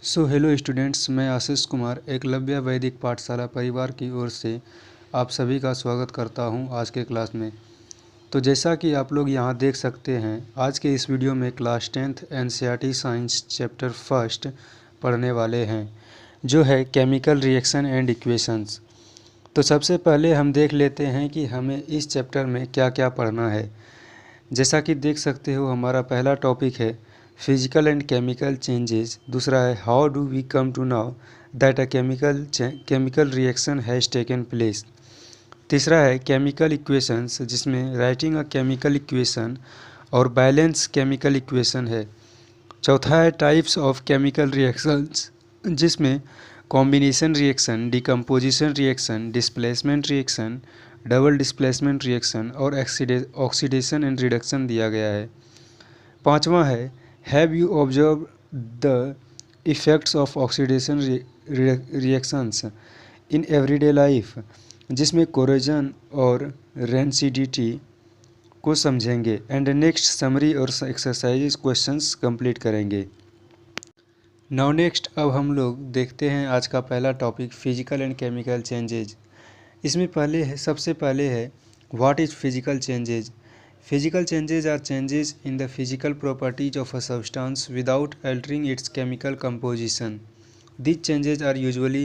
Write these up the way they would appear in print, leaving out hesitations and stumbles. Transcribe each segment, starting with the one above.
Hello students, मैं आशीष कुमार एकलव्य वैदिक पाठशाला परिवार की ओर से आप सभी का स्वागत करता हूं आज के क्लास में। तो जैसा कि आप लोग यहां देख सकते हैं, आज के इस वीडियो में class 10th NCERT science chapter first पढ़ने वाले हैं, जो है केमिकल रिएक्शन एंड इक्वेशंस। तो सबसे पहले हम देख लेते हैं कि हमें इस चैप्टर में क्या क्या पढ़ना है। जैसा कि देख सकते हो, हमारा पहला टॉपिक है फिजिकल एंड केमिकल चेंजेस। दूसरा है how do we come to now that a chemical reaction has taken place. तीसरा है केमिकल इक्वेशंस, जिसमें राइटिंग अ केमिकल इक्वेशन और बैलेंस केमिकल इक्वेशन है। चौथा है टाइप्स ऑफ केमिकल रिएक्शंस, जिसमें combination reaction, decomposition reaction, displacement reaction, double displacement reaction और oxidation and reduction दिया गया है। पांचवा है have you observe the effects of oxidation reactions in everyday life, जिसमें कोरोजन और रेंसिडिटी को समझेंगे। एंड नेक्स्ट समरी और एक्सरसाइज क्वेश्चंस कंप्लीट करेंगे। नाउ नेक्स्ट अब हम लोग देखते हैं आज का पहला topic physical and chemical changes. इसमें सबसे पहले है what is physical changes. Physical changes are changes in the physical properties of a substance without altering its chemical composition. These changes are usually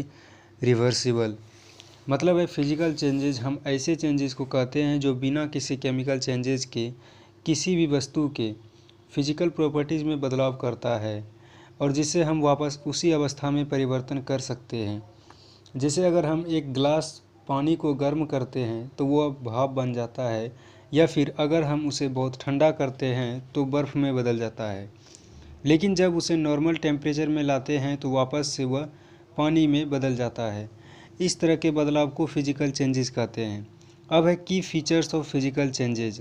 reversible. मतलब है फिजिकल चेंजेज हम ऐसे changes को कहते हैं जो बिना किसी केमिकल चेंजेस के किसी भी वस्तु के फिजिकल प्रॉपर्टीज़ में बदलाव करता है और जिससे हम वापस उसी अवस्था में परिवर्तन कर सकते हैं। जैसे अगर हम एक गिलास पानी को गर्म करते हैं तो वो भाप बन जाता है, या फिर अगर हम उसे बहुत ठंडा करते हैं तो बर्फ़ में बदल जाता है। लेकिन जब उसे नॉर्मल टेम्परेचर में लाते हैं तो वापस से वह पानी में बदल जाता है। इस तरह के बदलाव को फिजिकल चेंजेस कहते हैं। अब है की फीचर्स ऑफ फिजिकल चेंजेज।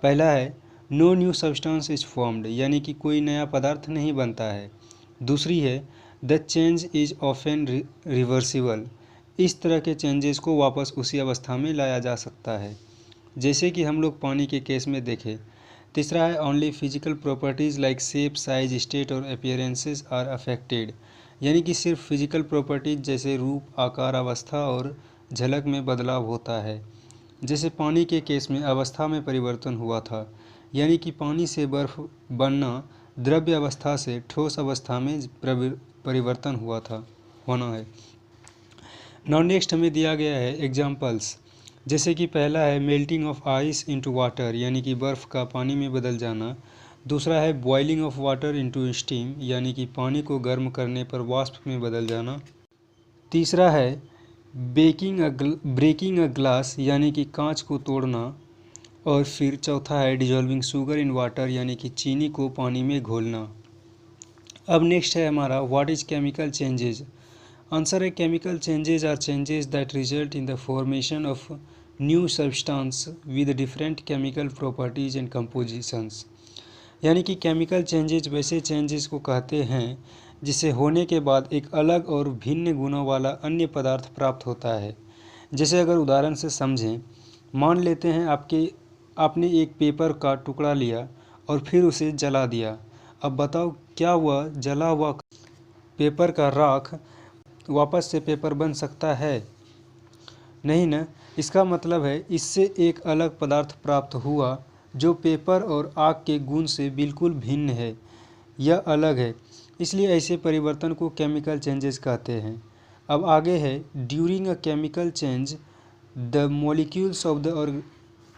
पहला है no new substance is formed, यानी कि कोई नया पदार्थ नहीं बनता है। दूसरी है the change is often reversible, इस तरह के चेंजेस को वापस उसी अवस्था में लाया जा सकता है, जैसे कि हम लोग पानी के केस में देखें। तीसरा है only physical properties like shape, size, state और अपीयरेंसेस आर अफेक्टेड, यानी कि सिर्फ फिजिकल प्रॉपर्टीज जैसे रूप, आकार, अवस्था और झलक में बदलाव होता है। जैसे पानी के केस में अवस्था में परिवर्तन हुआ था, यानी कि पानी से बर्फ़ बनना द्रव्य अवस्था से ठोस अवस्था में परिवर्तन होना है। नाउ नेक्स्ट हमें दिया गया है एग्जाम्पल्स। जैसे कि पहला है melting of ice into water, यानी कि बर्फ़ का पानी में बदल जाना। दूसरा है boiling of water into steam, यानी कि पानी को गर्म करने पर वाष्प में बदल जाना। तीसरा है ब्रेकिंग अ ग्लास, यानी कि कांच को तोड़ना। और फिर चौथा है डिजॉल्विंग शुगर इन वाटर, यानी कि चीनी को पानी में घोलना। अब नेक्स्ट है हमारा what is chemical changes. Answer है chemical changes are changes that result in the formation of new substance with different chemical properties and compositions, यानी कि केमिकल चेंजेज वैसे चेंजेस को कहते हैं जिसे होने के बाद एक अलग और भिन्न गुणों वाला अन्य पदार्थ प्राप्त होता है। जैसे अगर उदाहरण से समझें, मान लेते हैं आपने एक पेपर का टुकड़ा लिया और फिर उसे जला दिया। अब बताओ क्या हुआ, जला हुआ पेपर का राख वापस से पेपर बन सकता है? नहीं ना। इसका मतलब है इससे एक अलग पदार्थ प्राप्त हुआ जो पेपर और आग के गुण से बिल्कुल भिन्न है, यह अलग है। इसलिए ऐसे परिवर्तन को केमिकल चेंजेस कहते हैं। अब आगे है during a chemical change the molecules of the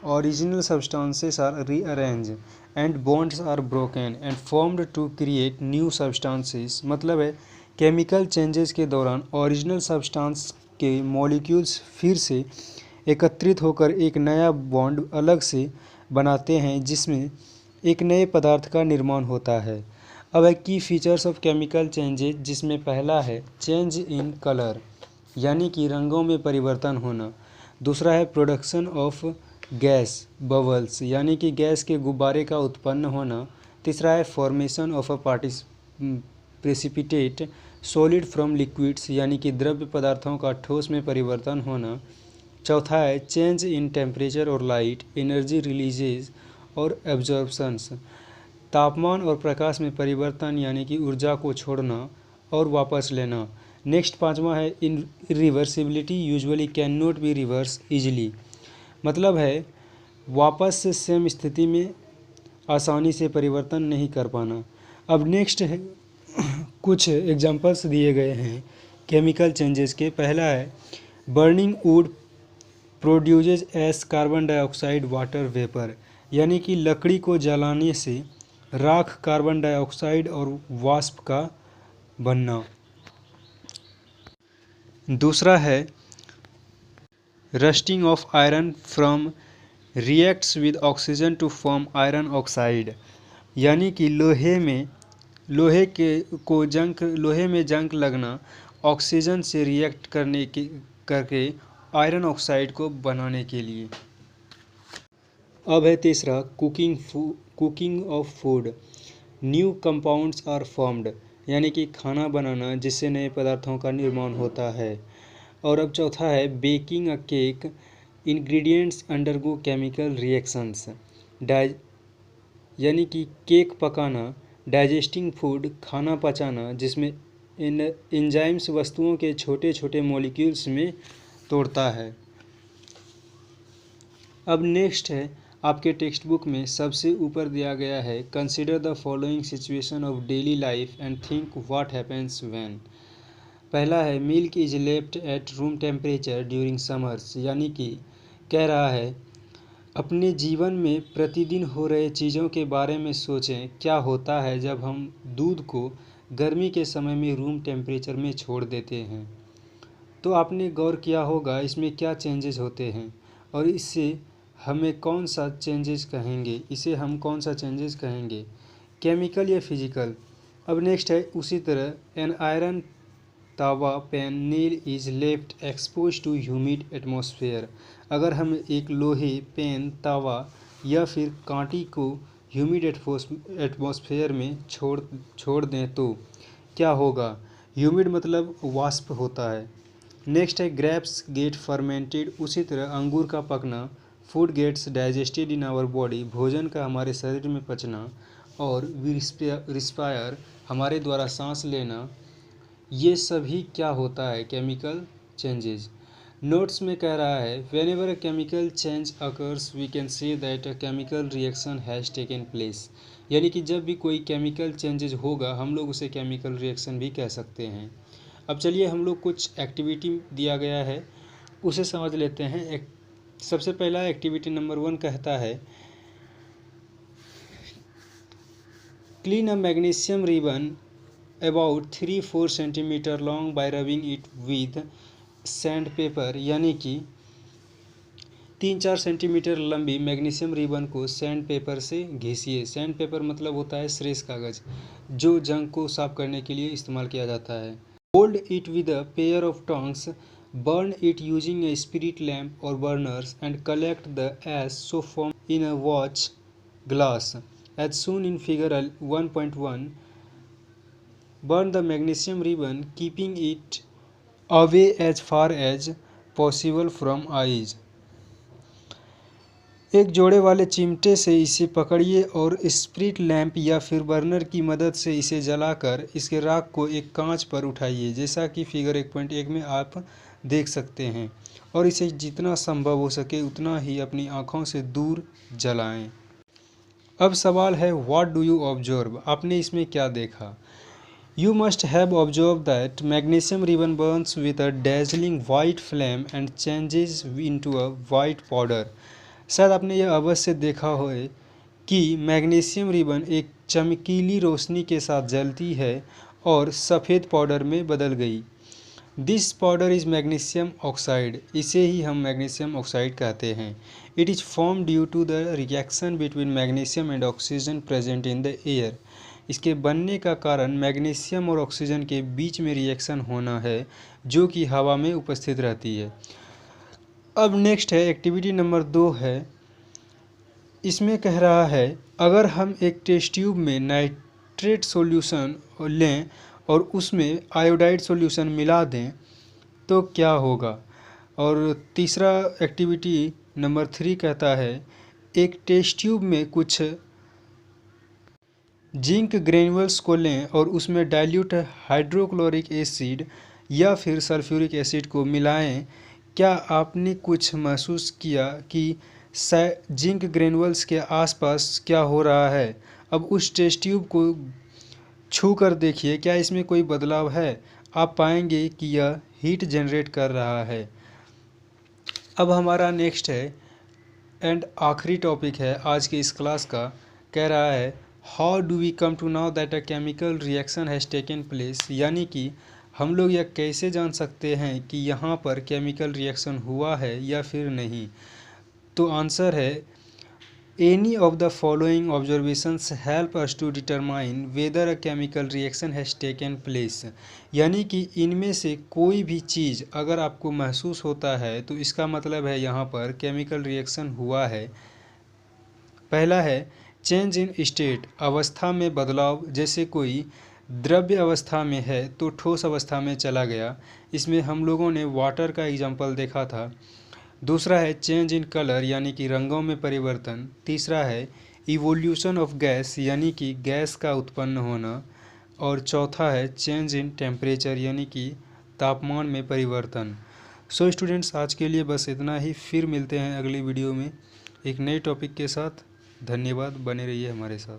original substances are rearranged and bonds are broken and formed to create new substances। मतलब है केमिकल चेंजेस के दौरान ओरिजिनल सब्सटेंस के मॉलिक्यूल्स फिर से एकत्रित होकर एक नया बॉन्ड अलग से बनाते हैं, जिसमें एक नए पदार्थ का निर्माण होता है। अब है की फीचर्स ऑफ केमिकल चेंजेस, जिसमें पहला है चेंज इन कलर, यानी कि रंगों में परिवर्तन होना। दूसरा है प्रोडक्शन ऑफ गैस बबल्स, यानी कि गैस के गुब्बारे का उत्पन्न होना। तीसरा है formation of a precipitate solid from liquids, यानी कि द्रव्य पदार्थों का ठोस में परिवर्तन होना। चौथा है चेंज इन टेम्परेचर और लाइट, एनर्जी रिलीजेज और एब्जॉर्प्शंस, तापमान और प्रकाश में परिवर्तन, यानी कि ऊर्जा को छोड़ना और वापस लेना। नेक्स्ट पाँचवा है irreversibility usually can not be reverse easily, मतलब है वापस से सेम स्थिति में आसानी से परिवर्तन नहीं कर पाना। अब नेक्स्ट है कुछ एग्जांपल्स दिए गए हैं केमिकल चेंजेस के। पहला है burning would produces S carbon dioxide water vapour, यानी कि लकड़ी को जलाने से राख, कार्बन डाइऑक्साइड और वाष्प का बनना। दूसरा है rusting of iron from reacts with oxygen to form iron oxide, यानी कि लोहे में जंग लगना ऑक्सीजन से रिएक्ट करके आयरन ऑक्साइड को बनाने के लिए। अब है तीसरा cooking of food, new compounds are formed, यानी कि खाना बनाना जिससे नए पदार्थों का निर्माण होता है। और अब चौथा है बेकिंग अ cake, ingredients undergo chemical reactions, यानी कि केक पकाना, डाइजेस्टिंग फूड खाना पचाना जिसमें एंजाइम्स वस्तुओं के छोटे छोटे मॉलिक्यूल्स में तोड़ता है। अब नेक्स्ट है आपके टेक्स्ट बुक में सबसे ऊपर दिया गया है consider the following situation of daily life and think what happens when. पहला है milk is left at room temperature during summers, यानी कि कह रहा है अपने जीवन में प्रतिदिन हो रहे चीज़ों के बारे में सोचें, क्या होता है जब हम दूध को गर्मी के समय में रूम टेम्परेचर में छोड़ देते हैं। तो आपने गौर किया होगा इसमें क्या चेंजेस होते हैं और इससे हम कौन सा चेंजेस कहेंगे, केमिकल या फिजिकल। अब नेक्स्ट है उसी तरह an iron tava pan nail is left expose to humid atmosphere, अगर हम एक लोहे पेन तावा या फिर कांटी को ह्यूमिड एटमॉस्फेयर में छोड़ दें तो क्या होगा। ह्यूमिड मतलब वाष्प होता है। नेक्स्ट है ग्रेप्स गेट फर्मेंटेड, उसी तरह अंगूर का पकना, food gets digested in our body, भोजन का हमारे शरीर में पचना, और रिस्पायर हमारे द्वारा सांस लेना, ये सभी क्या होता है केमिकल चेंजेस। नोट्स में कह रहा है whenever a chemical change occurs we can say that a chemical reaction has taken place, यानी कि जब भी कोई केमिकल चेंजेस होगा हम लोग उसे केमिकल रिएक्शन भी कह सकते हैं। अब चलिए हम लोग कुछ एक्टिविटी दिया गया है उसे समझ लेते हैं। सबसे पहला एक्टिविटी नंबर 1 कहता है clean a magnesium ribbon about 3-4 centimetre long bye rubbing it with sand paper, यानी कि 3-4 सेंटीमीटर लंबी मैग्नीशियम रिबन को सैंड पेपर से घिसिए। सैंड पेपर मतलब होता है श्रेष्ठ कागज जो जंग को साफ करने के लिए इस्तेमाल किया जाता है। Hold it with a pair of tongs, burn it using a spirit lamp or burners and collect the ash so formed in a watch glass as shown in figure 1.1. Burn the magnesium ribbon keeping it away as far as possible from eyes. एक जोड़े वाले चिमटे से इसे पकड़िए और spirit lamp या फिर बर्नर की मदद से इसे जलाकर इसके राख को एक कांच पर उठाइए, जैसा कि फिगर 1.1 में आप देख सकते हैं, और इसे जितना संभव हो सके उतना ही अपनी आँखों से दूर जलाएं। अब सवाल है व्हाट डू यू ऑब्जर्व, आपने इसमें क्या देखा। You must have observed that magnesium ribbon burns with a dazzling white flame and changes into a white powder. शायद आपने यह अवश्य देखा हो कि मैग्नीशियम रिबन एक चमकीली रोशनी के साथ जलती है और सफ़ेद पाउडर में बदल गई। This powder is magnesium oxide, इसे ही हम मैग्नीशियम ऑक्साइड कहते हैं। It is form due to the reaction between magnesium and oxygen present in the air. इसके बनने का कारण मैग्नीशियम और ऑक्सीजन के बीच में रिएक्शन होना है जो कि हवा में उपस्थित रहती है। अब नेक्स्ट है एक्टिविटी नंबर 2 है, इसमें कह रहा है अगर हम एक टेस्ट ट्यूब में नाइट्रेट सॉल्यूशन लें और उसमें आयोडाइड सॉल्यूशन मिला दें तो क्या होगा। और तीसरा एक्टिविटी नंबर 3 कहता है एक टेस्ट ट्यूब में कुछ जिंक ग्रेन्यूल्स को लें और उसमें डाइल्यूट हाइड्रोक्लोरिक एसिड या फिर सल्फ्यूरिक एसिड को मिलाएं। क्या आपने कुछ महसूस किया कि जिंक ग्रेन्यूल्स के आसपास क्या हो रहा है? अब उस टेस्ट ट्यूब को छू कर देखिए, क्या इसमें कोई बदलाव है? आप पाएंगे कि यह हीट जनरेट कर रहा है। अब हमारा नेक्स्ट है एंड आखिरी टॉपिक है आज के इस क्लास का। कह रहा है how do we come to now that a chemical reaction has taken place, यानी कि हम लोग यह कैसे जान सकते हैं कि यहाँ पर केमिकल रिएक्शन हुआ है या फिर नहीं। तो आंसर है any of the following observations help us to determine whether a chemical reaction has taken place, यानी कि इनमें से कोई भी चीज़ अगर आपको महसूस होता है तो इसका मतलब है यहाँ पर केमिकल रिएक्शन हुआ है। पहला है चेंज इन स्टेट, अवस्था में बदलाव, जैसे कोई द्रव्य अवस्था में है तो ठोस अवस्था में चला गया। इसमें हम लोगों ने वाटर का एग्जाम्पल देखा था। दूसरा है चेंज इन कलर, यानी कि रंगों में परिवर्तन। तीसरा है इवोल्यूशन ऑफ गैस, यानी कि गैस का उत्पन्न होना। और चौथा है चेंज इन टेम्परेचर, यानी कि तापमान में परिवर्तन। सो स्टूडेंट्स, आज के लिए बस इतना ही। फिर मिलते हैं अगली वीडियो में एक नए टॉपिक के साथ। धन्यवाद, बने रहिए हमारे साथ।